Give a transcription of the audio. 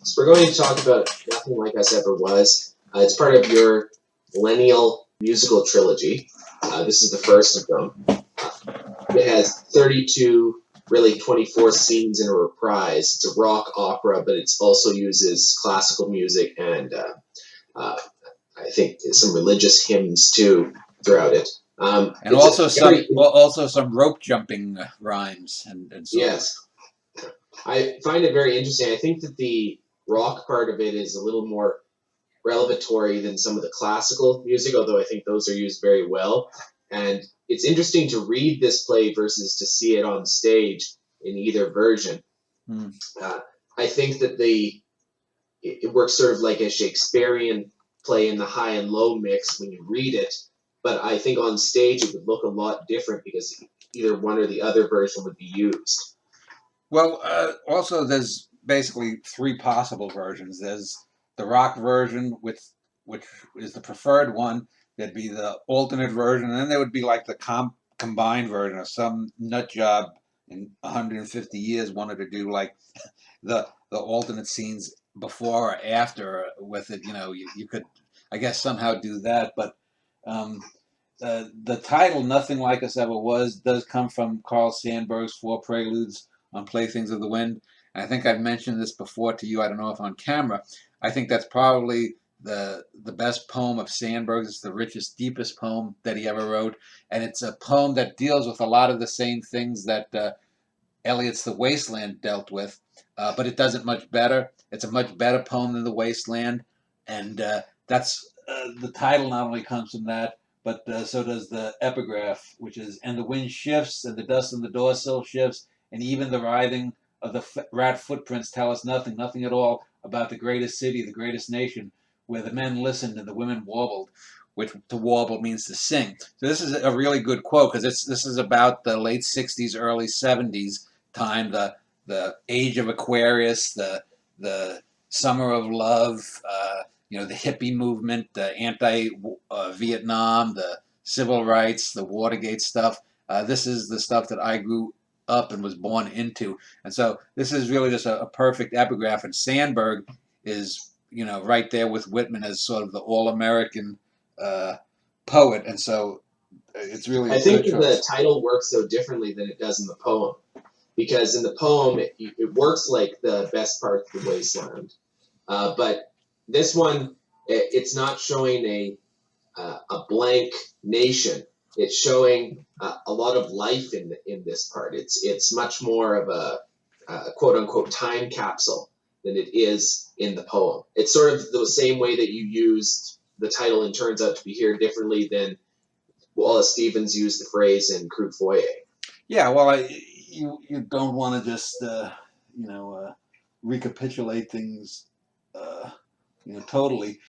So we're going to talk about Nothing Like Us Ever Was. It's part of your millennial musical trilogy. This is the first of them. It has 32, really 24 scenes in a reprise. It's a rock opera, but it also uses classical music and I think some religious hymns too throughout it. And also some rope jumping rhymes and so yes. I find it very interesting. I think that the rock part of it is a little more revelatory than some of the classical music, although I think those are used very well. And it's interesting to read this play versus to see it on stage in either version. I think that it works sort of like a Shakespearean play in the high and low mix when you read it, but I think on stage it would look a lot different because either one or the other version would be used. Well, also there's basically three possible versions. There's the rock version, which is the preferred one. There'd be the alternate version, and then there would be like the combined version, or some nut job in 150 years wanted to do like the alternate scenes before or after with it. You know, you could, I guess, somehow do that. But the title "Nothing Like Us Ever Was" does come from Carl Sandburg's Four Preludes on Playthings of the Wind. And I think I've mentioned this before to you. I don't know if on camera. I think that's probably the best poem of Sandburg's. It's the richest, deepest poem that he ever wrote, and it's a poem that deals with a lot of the same things that Eliot's The Wasteland dealt with, but it does it much better. It's a much better poem than The Wasteland, and that's the title not only comes from that, but so does the epigraph, which is, "And the wind shifts, and the dust on the doorsill shifts, and even the writhing of the rat footprints tell us nothing, nothing at all about the greatest city, the greatest nation, where the men listened and the women warbled," which to warble means to sing. So this is a really good quote because this is about the late 60s, early 70s time, the age of Aquarius, the summer of love, the hippie movement, the anti-Vietnam, the civil rights, the Watergate stuff. This is the stuff that I grew up and was born into, and so this is really just a perfect epigraph. And Sandburg is, right there with Whitman as sort of the all-American poet, and so it's really. I think the title works so differently than it does in the poem, because in the poem it works like the best part of the wasteland, but this one it's not showing a blank nation. It's showing a lot of life in this part. It's much more of a quote unquote time capsule than it is in the poem. It's sort of the same way that you used the title and Turns Out to Be Here differently than Wallace Stevens used the phrase in Crude Foyer. Yeah, well, you don't want to just recapitulate things totally.